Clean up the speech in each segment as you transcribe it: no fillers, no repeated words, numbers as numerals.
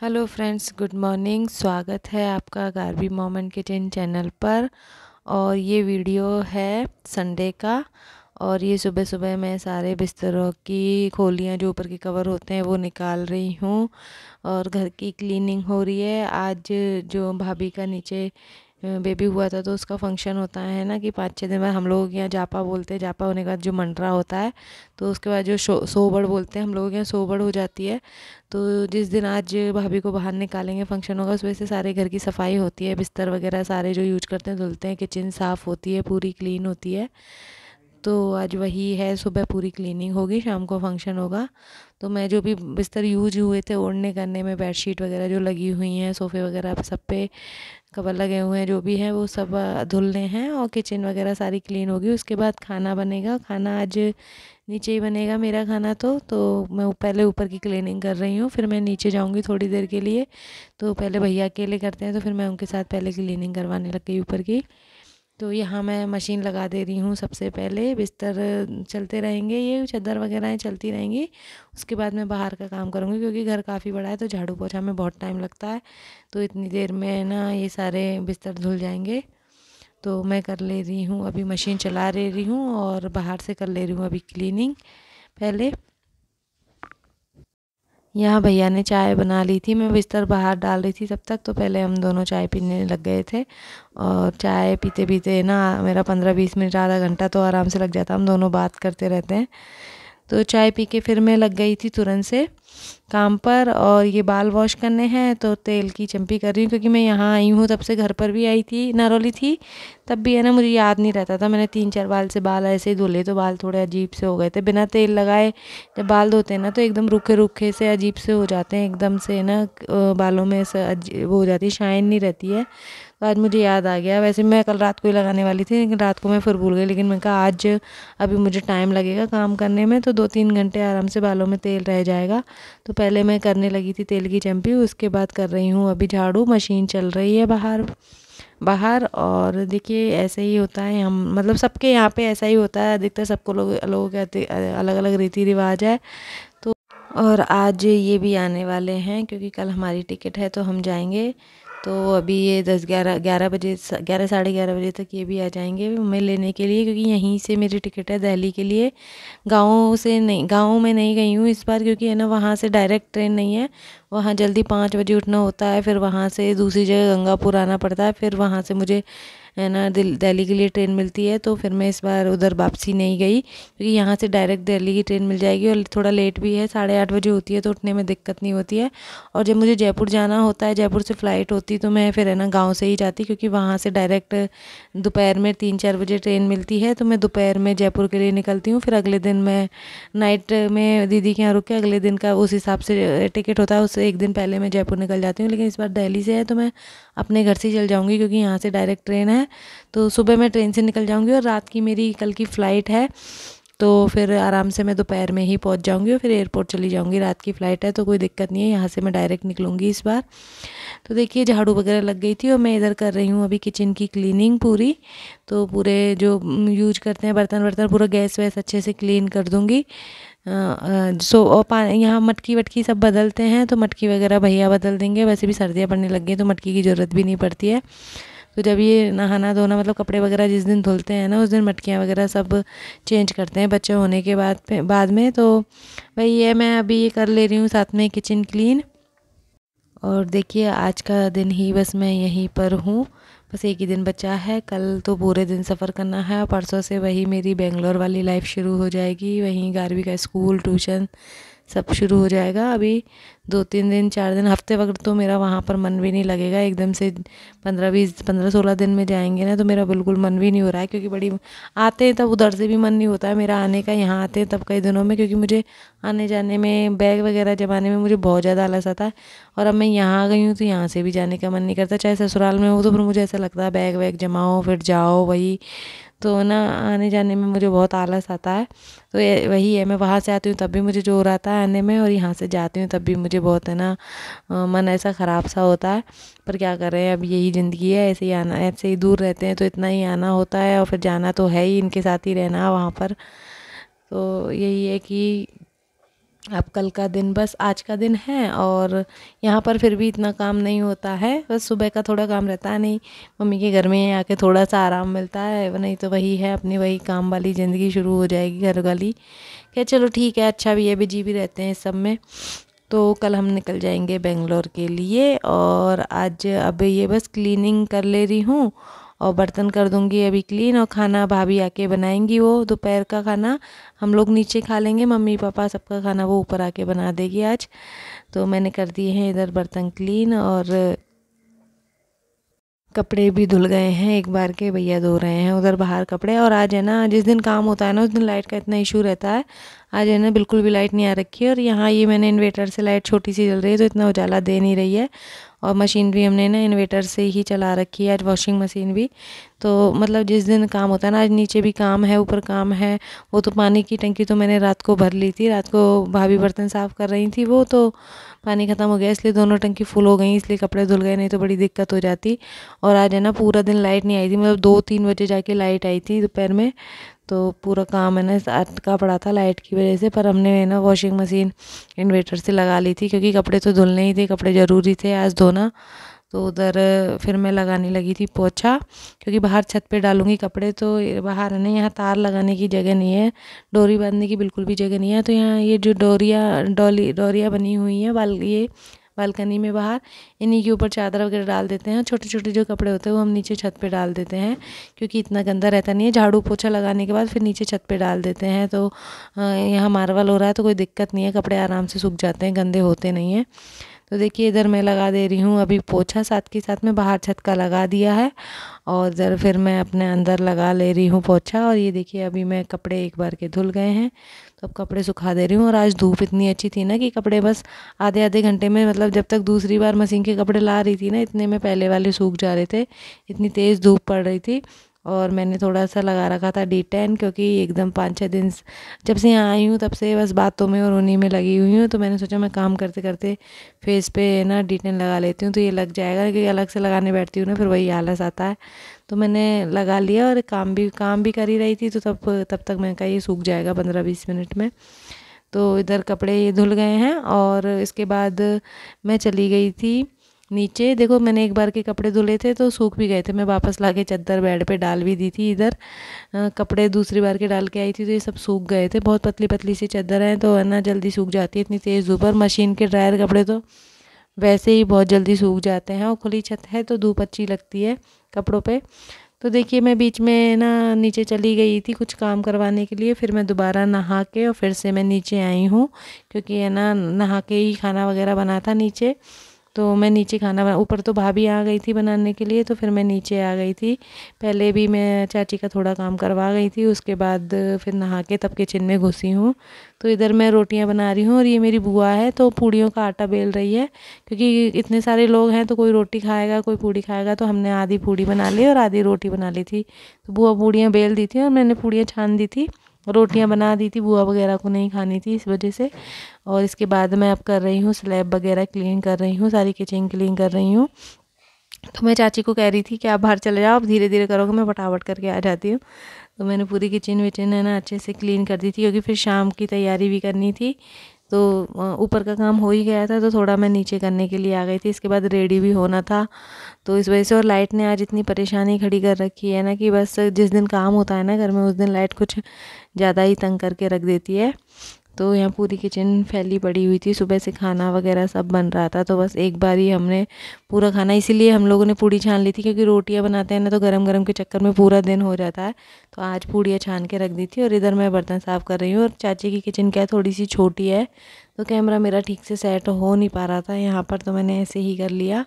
Hello friends, good morning. स्वागत है आपका गार्बी मॉम एंड किचन चैनल पर। और ये वीडियो है संडे का। और ये सुबह सुबह मैं सारे बिस्तरों की खोलियाँ जो ऊपर के कवर होते हैं वो निकाल रही हूँ और घर की क्लीनिंग हो रही है। आज जो भाभी का नीचे बेबी हुआ था तो उसका फंक्शन होता है ना कि 5-6 दिन बाद हम लोग यहाँ जापा बोलते हैं। जापा होने के बाद जो मंडरा होता है तो उसके बाद जो सोबड़ बोलते हैं हम लोग यहाँ सोबड़ हो जाती है। तो जिस दिन आज भाभी को बाहर निकालेंगे फंक्शन होगा उस वजह से सारे घर की सफाई होती है, बिस्तर वगैरह सारे जो यूज करते हैं धुलते हैं, किचन साफ़ होती है, पूरी क्लीन होती है। तो आज वही है, सुबह पूरी क्लीनिंग होगी, शाम को फंक्शन होगा। तो मैं जो भी बिस्तर यूज हुए थे ओढ़ने करने में, बेडशीट वगैरह जो लगी हुई हैं, सोफ़े वगैरह सब पे कवर लगे हुए हैं जो भी हैं वो सब धुलने हैं और किचन वगैरह सारी क्लीन होगी। उसके बाद खाना बनेगा। खाना आज नीचे ही बनेगा मेरा खाना। तो मैं पहले ऊपर की क्लीनिंग कर रही हूँ, फिर मैं नीचे जाऊँगी थोड़ी देर के लिए। तो पहले भैया अकेले करते हैं तो फिर मैं उनके साथ पहले क्लीनिंग करवाने लग गई ऊपर की। तो यहाँ मैं मशीन लगा दे रही हूँ सबसे पहले। बिस्तर चलते रहेंगे, ये चादर वगैरह चलती रहेंगी। उसके बाद मैं बाहर का काम करूँगी क्योंकि घर काफ़ी बड़ा है तो झाड़ू पोछा में बहुत टाइम लगता है। तो इतनी देर में ना ये सारे बिस्तर धुल जाएंगे। तो मैं कर ले रही हूँ, अभी मशीन चला ले रही हूँ और बाहर से कर ले रही हूँ अभी क्लीनिंग पहले। यहाँ भैया ने चाय बना ली थी, मैं बिस्तर बाहर डाल रही थी तब तक। तो पहले हम दोनों चाय पीने लग गए थे और चाय पीते पीते ना मेरा 15-20 मिनट आधा घंटा तो आराम से लग जाता। हम दोनों बात करते रहते हैं। तो चाय पी के फिर मैं लग गई थी तुरंत से काम पर। और ये बाल वॉश करने हैं तो तेल की चम्पी कर रही हूँ क्योंकि मैं यहाँ आई हूँ तब से घर पर भी आई थी, नारौली थी तब भी है ना, मुझे याद नहीं रहता था। मैंने 3-4 बाल से बाल ऐसे ही धुले तो बाल थोड़े अजीब से हो गए थे बिना तेल लगाए। जब बाल धोते हैं ना तो एकदम रूखे रूखे से अजीब से हो जाते हैं, एकदम से ना बालों में ऐसा वो हो जाती है, शाइन नहीं रहती है। तो आज मुझे याद आ गया। वैसे मैं कल रात को ही लगाने वाली थी लेकिन रात को मैं फिर भूल गई। लेकिन मैं कहा आज अभी मुझे टाइम लगेगा काम करने में तो 2-3 घंटे आराम से बालों में तेल रह जाएगा। तो पहले मैं करने लगी थी तेल की चम्पी, उसके बाद कर रही हूँ अभी झाड़ू। मशीन चल रही है बाहर बाहर। और देखिए ऐसे ही होता है, हम मतलब सबके यहाँ पे ऐसा ही होता है अधिकतर। सबको लोगों के अलग अलग रीति रिवाज है। तो और आज ये भी आने वाले हैं क्योंकि कल हमारी टिकट है तो हम जाएंगे। तो अभी ये 10-11 बजे 11 साढ़े 11 बजे तक ये भी आ जाएंगे हमें लेने के लिए क्योंकि यहीं से मेरी टिकट है दिल्ली के लिए। गाँव से नहीं, गाँव में नहीं गई हूँ इस बार क्योंकि है ना वहाँ से डायरेक्ट ट्रेन नहीं है। वहाँ जल्दी 5 बजे उठना होता है, फिर वहाँ से दूसरी जगह गंगापुर आना पड़ता है, फिर वहाँ से मुझे है ना दिल्ली के लिए ट्रेन मिलती है। तो फिर मैं इस बार उधर वापसी नहीं गई क्योंकि यहाँ से डायरेक्ट दिल्ली की ट्रेन मिल जाएगी और थोड़ा लेट भी है, 8:30 बजे होती है तो उठने में दिक्कत नहीं होती है। और जब मुझे जयपुर जाना होता है, जयपुर से फ़्लाइट होती तो मैं फिर है ना गाँव से ही जाती क्योंकि वहाँ से डायरेक्ट दोपहर में 3-4 बजे ट्रेन मिलती है। तो मैं दोपहर में जयपुर के लिए निकलती हूँ, फिर अगले दिन मैं नाइट में दीदी के यहाँ रुक के अगले दिन का उस हिसाब से टिकट होता है, उससे एक दिन पहले मैं जयपुर निकल जाती हूँ। लेकिन इस बार दिल्ली से है तो मैं अपने घर से ही चल जाऊँगी क्योंकि यहाँ से डायरेक्ट ट्रेन है। तो सुबह मैं ट्रेन से निकल जाऊँगी और रात की मेरी कल की फ़्लाइट है। तो फिर आराम से मैं दोपहर में ही पहुँच जाऊँगी और फिर एयरपोर्ट चली जाऊँगी। रात की फ़्लाइट है तो कोई दिक्कत नहीं है, यहाँ से मैं डायरेक्ट निकलूँगी इस बार। तो देखिए झाड़ू वगैरह लग गई थी और मैं इधर कर रही हूँ अभी किचन की क्लीनिंग पूरी। तो पूरे जो यूज करते हैं बर्तन वर्तन पूरा गैस वैस अच्छे से क्लीन कर दूँगी। सो और पानी यहाँ मटकी वटकी सब बदलते हैं तो मटकी वगैरह भैया बदल देंगे। वैसे भी सर्दियाँ पड़ने लग गई तो मटकी की ज़रूरत भी नहीं पड़ती है। तो जब ये नहाना धोना मतलब कपड़े वगैरह जिस दिन धुलते हैं ना उस दिन मटकियाँ वगैरह सब चेंज करते हैं बच्चे होने के बाद में। तो वही है, मैं अभी ये कर ले रही हूँ साथ में किचन क्लीन। और देखिए आज का दिन ही बस मैं यहीं पर हूँ, बस एक ही दिन बचा है। कल तो पूरे दिन सफ़र करना है और परसों से वही मेरी बेंगलोर वाली लाइफ शुरू हो जाएगी। वहीं गारवी का स्कूल ट्यूशन सब शुरू हो जाएगा। अभी 2-3 दिन 4 दिन हफ्ते वक्त तो मेरा वहाँ पर मन भी नहीं लगेगा। एकदम से 15-16 दिन में जाएंगे ना तो मेरा बिल्कुल मन भी नहीं हो रहा है क्योंकि बड़ी आते हैं तब उधर से भी मन नहीं होता है मेरा आने का। यहाँ आते हैं तब कई दिनों में क्योंकि मुझे आने जाने में बैग वगैरह जमाने में मुझे बहुत ज़्यादा आलस आता है। और अब मैं यहाँ आ गई हूँ तो यहाँ से भी जाने का मन नहीं करता। चाहे ससुराल में हो तो फिर मुझे ऐसा लगता है बैग वैग जमाओ फिर जाओ वही। तो ना आने जाने में मुझे बहुत आलस आता है। तो वही है, मैं वहाँ से आती हूँ तब भी मुझे जोर आता है आने में और यहाँ से जाती हूँ तब भी मुझे बहुत है ना मन ऐसा ख़राब सा होता है। पर क्या कर रहे हैं, अब यही ज़िंदगी है, ऐसे ही आना, ऐसे ही दूर रहते हैं तो इतना ही आना होता है और फिर जाना तो है ही, इनके साथ ही रहना वहाँ पर। तो यही है कि अब कल का दिन बस आज का दिन है। और यहाँ पर फिर भी इतना काम नहीं होता है, बस सुबह का थोड़ा काम रहता है। नहीं, मम्मी के घर में आके थोड़ा सा आराम मिलता है, नहीं तो वही है अपनी वही काम वाली ज़िंदगी शुरू हो जाएगी घर वाली। क्या चलो ठीक है, अच्छा भी है, बिजी भी रहते हैं इस सब में। तो कल हम निकल जाएंगे बेंगलोर के लिए। और आज अब ये बस क्लीनिंग कर ले रही हूँ और बर्तन कर दूंगी अभी क्लीन। और खाना भाभी आके बनाएंगी, वो दोपहर का खाना हम लोग नीचे खा लेंगे, मम्मी पापा सबका खाना वो ऊपर आके बना देगी आज। तो मैंने कर दिए हैं इधर बर्तन क्लीन, और कपड़े भी धुल गए हैं एक बार के, भैया धो रहे हैं उधर बाहर कपड़े। और आज है ना, जिस दिन काम होता है ना उस दिन लाइट का इतना इशू रहता है। आज है ना बिल्कुल भी लाइट नहीं आ रखी है, और यहाँ ये मैंने इन्वेटर से लाइट छोटी सी जल रही है तो इतना उजाला दे नहीं रही है। और मशीन भी हमने ना इन्वेटर से ही चला रखी है आज, वॉशिंग मशीन भी। तो मतलब जिस दिन काम होता है ना, आज नीचे भी काम है ऊपर काम है। वो तो पानी की टंकी तो मैंने रात को भर ली थी, रात को भाभी बर्तन साफ़ कर रही थी वो, तो पानी ख़त्म हो गया इसलिए दोनों टंकी फुल हो गई, इसलिए कपड़े धुल गए, नहीं तो बड़ी दिक्कत हो जाती। और आज है ना पूरा दिन लाइट नहीं आई थी, मतलब 2-3 बजे जाके लाइट आई थी दोपहर में। तो पूरा काम है ना अटका पड़ा था लाइट की वजह से। पर हमने ना वॉशिंग मशीन इन्वेटर से लगा ली थी, क्योंकि कपड़े तो धुलने ही थे, कपड़े ज़रूरी थे आज धोना। तो उधर फिर मैं लगाने लगी थी पोछा, क्योंकि बाहर छत पे डालूंगी कपड़े। तो बाहर है ना, यहाँ तार लगाने की जगह नहीं है, डोरी बांधने की बिल्कुल भी जगह नहीं है। तो यहाँ ये जो डोरियाँ बनी हुई हैं ये बालकनी में बाहर, इन्हीं के ऊपर चादर वगैरह डाल देते हैं। छोटे छोटे जो कपड़े होते हैं वो हम नीचे छत पे डाल देते हैं, क्योंकि इतना गंदा रहता नहीं है। झाड़ू पोछा लगाने के बाद फिर नीचे छत पे डाल देते हैं। तो यहाँ मार्वल हो रहा है तो कोई दिक्कत नहीं है, कपड़े आराम से सूख जाते हैं, गंदे होते नहीं हैं। तो देखिए इधर मैं लगा दे रही हूँ अभी पोछा, साथ के साथ में बाहर छत का लगा दिया है। और इधर फिर मैं अपने अंदर लगा ले रही हूँ पोछा। और ये देखिए अभी मैं कपड़े एक बार के धुल गए हैं, तो अब कपड़े सुखा दे रही हूँ। और आज धूप इतनी अच्छी थी ना कि कपड़े बस आधे आधे घंटे में, मतलब जब तक दूसरी बार मशीन के कपड़े ला रही थी ना, इतने में पहले वाले सूख जा रहे थे, इतनी तेज़ धूप पड़ रही थी। और मैंने थोड़ा सा लगा रखा था D10, क्योंकि एकदम 5-6 दिन जब से यहाँ आई हूँ तब से बस बातों में और उन्हीं में लगी हुई हूँ। तो मैंने सोचा मैं काम करते करते फेस पे ना D10 लगा लेती हूँ, तो ये लग जाएगा, क्योंकि अलग से लगाने बैठती हूँ ना फिर वही आलस आता है। तो मैंने लगा लिया, और काम भी कर ही रही थी, तो तब तक मैंने कहा ये सूख जाएगा 15-20 मिनट में। तो इधर कपड़े ये धुल गए हैं। और इसके बाद मैं चली गई थी नीचे। देखो मैंने एक बार के कपड़े धुले थे तो सूख भी गए थे, मैं वापस लाके चादर बेड पे डाल भी दी थी। इधर कपड़े दूसरी बार के डाल के आई थी तो ये सब सूख गए थे। बहुत पतली पतली सी चादर है, तो है ना जल्दी सूख जाती है इतनी तेज़ धूप। और मशीन के ड्रायर कपड़े तो वैसे ही बहुत जल्दी सूख जाते हैं, और खुली छत है तो धूप अच्छी लगती है कपड़ों पे। तो देखिए मैं बीच में ना नीचे चली गई थी कुछ काम करवाने के लिए, फिर मैं दोबारा नहा के और फिर से मैं नीचे आई हूँ, क्योंकि है ना नहा के ही खाना वगैरह बना था नीचे। तो मैं नीचे खाना बना, ऊपर तो भाभी आ गई थी बनाने के लिए, तो फिर मैं नीचे आ गई थी। पहले भी मैं चाची का थोड़ा काम करवा गई थी, उसके बाद फिर नहा के तब किचन में घुसी हूँ। तो इधर मैं रोटियां बना रही हूँ, और ये मेरी बुआ है तो पूड़ियों का आटा बेल रही है, क्योंकि इतने सारे लोग हैं तो कोई रोटी खाएगा कोई पूड़ी खाएगा। तो हमने आधी पूड़ी बना ली और आधी रोटी बना ली थी। तो बुआ पूड़ियाँ बेल दी थी और मैंने पूड़ियाँ छान दी थी, रोटियां बना दी थी, बुआ वगैरह को नहीं खानी थी इस वजह से। और इसके बाद मैं अब कर रही हूँ स्लैब वगैरह क्लीन कर रही हूँ, सारी किचन क्लीन कर रही हूँ। तो मैं चाची को कह रही थी कि आप बाहर चले जाओ, अब धीरे धीरे करोगे, मैं फटाफट करके आ जाती हूँ। तो मैंने पूरी किचन विचन है ना अच्छे से क्लीन कर दी थी, क्योंकि फिर शाम की तैयारी भी करनी थी। तो ऊपर का काम हो ही गया था, तो थोड़ा मैं नीचे करने के लिए आ गई थी। इसके बाद रेडी भी होना था, तो इस वजह से। और लाइट ने आज इतनी परेशानी खड़ी कर रखी है ना कि बस जिस दिन काम होता है ना घर में उस दिन लाइट कुछ ज़्यादा ही तंग करके रख देती है। तो यहाँ पूरी किचन फैली पड़ी हुई थी, सुबह से खाना वगैरह सब बन रहा था, तो बस एक बार ही हमने पूरा खाना, इसीलिए हम लोगों ने पूड़ी छान ली थी, क्योंकि रोटियां बनाते हैं ना तो गरम गरम के चक्कर में पूरा दिन हो जाता है। तो आज पूड़ियाँ छान के रख दी थी। और इधर मैं बर्तन साफ़ कर रही हूँ। और चाची की किचन क्या है थोड़ी सी छोटी है, तो कैमरा मेरा ठीक से सेट हो नहीं पा रहा था यहाँ पर, तो मैंने ऐसे ही कर लिया।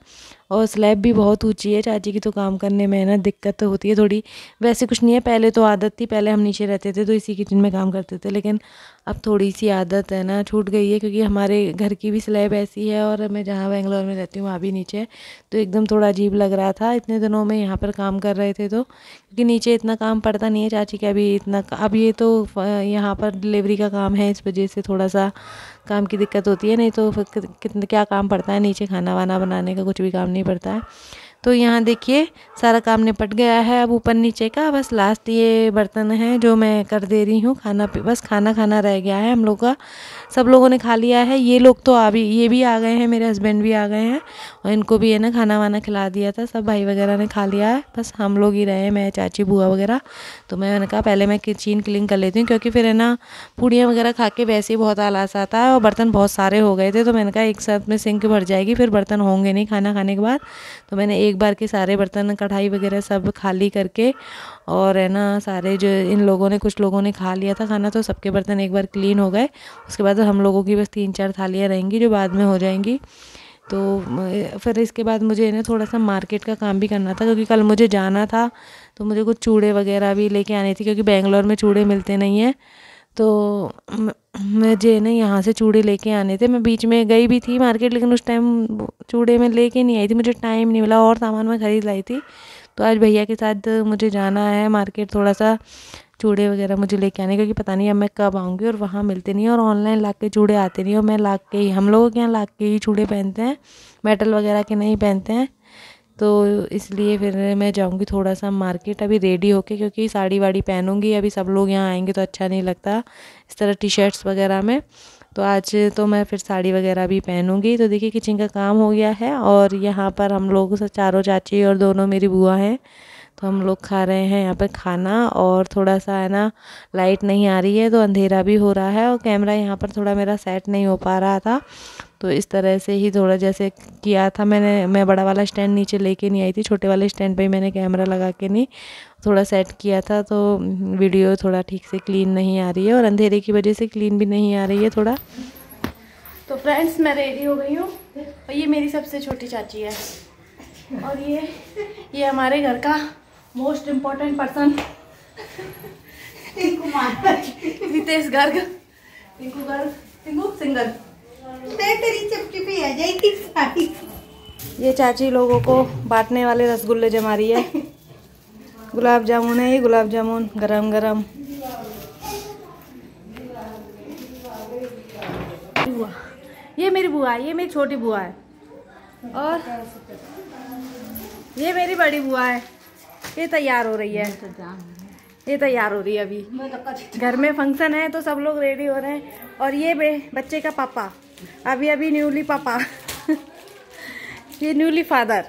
और स्लैब भी बहुत ऊंची है चाची की, तो काम करने में ना दिक्कत तो होती है थोड़ी। वैसे कुछ नहीं है, पहले तो आदत थी, पहले हम नीचे रहते थे तो इसी किचन में काम करते थे, लेकिन अब थोड़ी सी आदत है ना छूट गई है, क्योंकि हमारे घर की भी स्लैब ऐसी है और मैं जहाँ बेंगलोर में रहती हूँ वहाँ भी नीचे है। तो एकदम थोड़ा अजीब लग रहा था इतने दिनों में यहाँ पर काम कर रहे थे, तो क्योंकि नीचे इतना काम पड़ता नहीं है चाची का भी इतना। अब ये तो यहाँ पर डिलीवरी का काम है, इस वजह से थोड़ा सा काम की दिक्कत होती है, नहीं तो कितना क्या काम पड़ता है नीचे, खाना वाना बनाने का कुछ भी काम नहीं पड़ता है। तो यहाँ देखिए सारा काम निपट गया है। अब ऊपर नीचे का बस लास्ट ये बर्तन है जो मैं कर दे रही हूँ। बस खाना खाना रह गया है हम लोग का। सब लोगों ने खा लिया है। ये लोग तो ये भी आ गए हैं, मेरे हस्बैंड भी आ गए हैं और इनको भी है ना खाना वाना खिला दिया था। सब भाई वगैरह ने खा लिया है, बस हम लोग ही रहे हैं, मैं, चाची, बुआ वगैरह। तो मैंने कहा पहले मैं किचन क्लीन कर लेती हूँ, क्योंकि फिर है ना पूड़ियाँ वगैरह खा के वैसे ही बहुत आलस आता है और बर्तन बहुत सारे हो गए थे। तो मैंने कहा एक साथ में सिंक भर जाएगी, फिर बर्तन होंगे नहीं खाना खाने के बाद। तो मैंने एक बार के सारे बर्तन, कढ़ाई वगैरह सब खाली करके, और है ना सारे जो इन लोगों ने, कुछ लोगों ने खा लिया था खाना, तो सबके बर्तन एक बार क्लीन हो गए। उसके बाद हम लोगों की बस 3-4 थालियाँ रहेंगी जो बाद में हो जाएंगी। तो फिर इसके बाद मुझे ना थोड़ा सा मार्केट का काम भी करना था, क्योंकि कल मुझे जाना था। तो मुझे कुछ चूड़े वगैरह भी लेके आने थे, क्योंकि बेंगलोर में चूड़े मिलते नहीं हैं। तो मुझे ना यहाँ से चूड़े लेके आने थे। मैं बीच में गई भी थी मार्केट, लेकिन उस टाइम चूड़े मैं लेके नहीं आई थी, मुझे टाइम नहीं मिला, और सामान मैं ख़रीद लाई थी। तो आज भैया के साथ मुझे जाना है मार्केट, थोड़ा सा चूड़े वगैरह मुझे लेके आने, क्योंकि पता नहीं अब मैं कब आऊँगी और वहाँ मिलते नहीं, और ऑनलाइन ला के चूड़े आते नहीं, और मैं ला के ही, हम लोगों के यहाँ ला के ही चूड़े पहनते हैं, मेटल वगैरह के नहीं पहनते हैं। तो इसलिए फिर मैं जाऊंगी थोड़ा सा मार्केट अभी रेडी होके, क्योंकि साड़ी वाड़ी पहनूंगी, अभी सब लोग यहाँ आएंगे तो अच्छा नहीं लगता इस तरह टी शर्ट्स वगैरह में। तो आज तो मैं फिर साड़ी वगैरह भी पहनूंगी। तो देखिए किचन का काम हो गया है, और यहाँ पर हम लोग चारों चाची और दोनों मेरी बुआ हैं। तो हम लोग खा रहे हैं यहाँ पर खाना, और थोड़ा सा है ना लाइट नहीं आ रही है तो अंधेरा भी हो रहा है, और कैमरा यहाँ पर थोड़ा मेरा सेट नहीं हो पा रहा था। तो इस तरह से ही थोड़ा जैसे किया था मैं बड़ा वाला स्टैंड नीचे लेके नहीं आई थी, छोटे वाले स्टैंड पे ही मैंने कैमरा लगा के नहीं थोड़ा सेट किया था। तो वीडियो थोड़ा ठीक से क्लीन नहीं आ रही है, और अंधेरे की वजह से क्लीन भी नहीं आ रही है थोड़ा। तो फ्रेंड्स मैं रेडी हो गई हूँ, और ये मेरी सबसे छोटी चाची है, और ये हमारे घर का most important person Ritesh Garg, Tinku singer. तेरी चपटी पे आ जाएगी सारी। ये चाची लोगों को बांटने वाले रसगुल्ले जमा रही है। गुलाब जामुन है ये, गुलाब जामुन गरम गरम। ये मेरी बुआ है, ये मेरी छोटी बुआ है, और ये मेरी बड़ी बुआ है। ये तैयार हो रही है, ये तैयार हो रही है। अभी घर में फंक्शन है तो सब लोग रेडी हो रहे हैं। और ये बच्चे का पापा, अभी न्यूली पापा ये न्यूली फादर।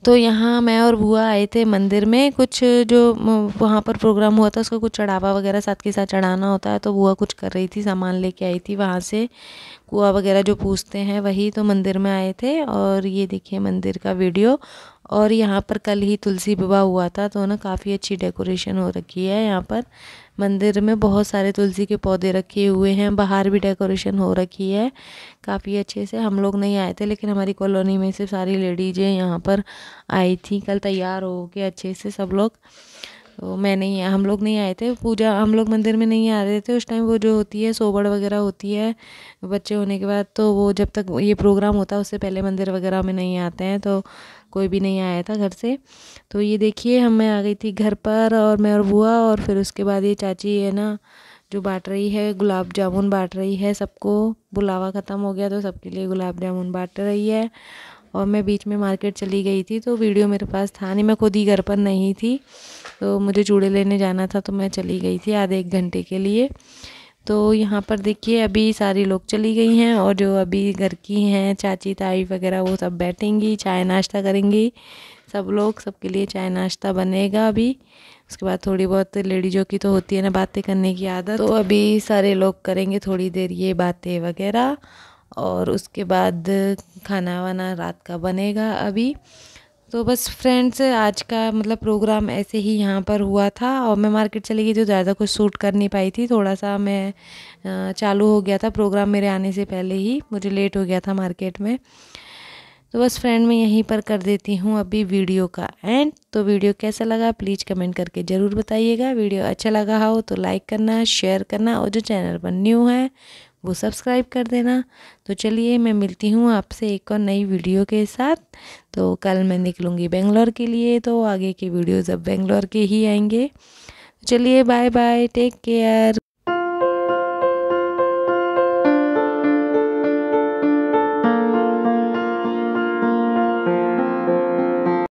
तो यहाँ मैं और बुआ आए थे मंदिर में, कुछ जो वहाँ पर प्रोग्राम हुआ था उसका कुछ चढ़ावा वगैरह साथ के साथ चढ़ाना होता है। तो बुआ कुछ कर रही थी, सामान लेके आई थी वहाँ से, कुआ वगैरह जो पूछते हैं वही। तो मंदिर में आए थे, और ये देखिए मंदिर का वीडियो। और यहाँ पर कल ही तुलसी विवाह हुआ था, तो ना काफ़ी अच्छी डेकोरेशन हो रखी है यहाँ पर। मंदिर में बहुत सारे तुलसी के पौधे रखे हुए हैं, बाहर भी डेकोरेशन हो रखी है काफ़ी अच्छे से। हम लोग नहीं आए थे, लेकिन हमारी कॉलोनी में से सारी लेडीजें यहाँ पर आई थी कल, तैयार हो के अच्छे से सब लोग। तो हम लोग नहीं आए थे पूजा, हम लोग मंदिर में नहीं आ रहे थे उस टाइम। वो जो होती है सोबड़ वगैरह होती है बच्चे होने के बाद, तो वो जब तक ये प्रोग्राम होता है उससे पहले मंदिर वगैरह में नहीं आते हैं, तो कोई भी नहीं आया था घर से। तो ये देखिए मैं आ गई थी घर पर, और मैं और बुआ, और फिर उसके बाद ये चाची है ना जो बांट रही है, गुलाब जामुन बांट रही है सबको। बुलावा ख़त्म हो गया तो सबके लिए गुलाब जामुन बांट रही है। और मैं बीच में मार्केट चली गई थी, तो वीडियो मेरे पास था नहीं, मैं खुद ही घर पर नहीं थी, तो मुझे चूड़े लेने जाना था, तो मैं चली गई थी आधे 1 घंटे के लिए। तो यहाँ पर देखिए अभी सारी लोग चली गई हैं और जो अभी घर की हैं चाची ताई वगैरह वो सब बैठेंगी, चाय नाश्ता करेंगी सब लोग। सबके लिए चाय नाश्ता बनेगा अभी। उसके बाद थोड़ी बहुत लेडीज़ों की तो होती है ना बातें करने की आदत, तो अभी सारे लोग करेंगे थोड़ी देर ये बातें वगैरह और उसके बाद खाना वाना रात का बनेगा अभी। तो बस फ्रेंड्स आज का मतलब प्रोग्राम ऐसे ही यहाँ पर हुआ था और मैं मार्केट चली गई थी तो ज़्यादा कुछ शूट कर नहीं पाई थी। थोड़ा सा मैं चालू हो गया था प्रोग्राम मेरे आने से पहले ही, मुझे लेट हो गया था मार्केट में। तो बस फ्रेंड मैं यहीं पर कर देती हूँ अभी वीडियो का एंड। तो वीडियो कैसा लगा प्लीज़ कमेंट करके ज़रूर बताइएगा। वीडियो अच्छा लगा हो तो लाइक करना, शेयर करना और जो चैनल पर न्यू है वो सब्सक्राइब कर देना। तो चलिए मैं मिलती हूँ आपसे एक और नई वीडियो के साथ। तो कल मैं निकलूँगी बेंगलोर के लिए, तो आगे के वीडियोज़ अब बेंगलोर के ही आएंगे। चलिए बाय बाय, टेक केयर।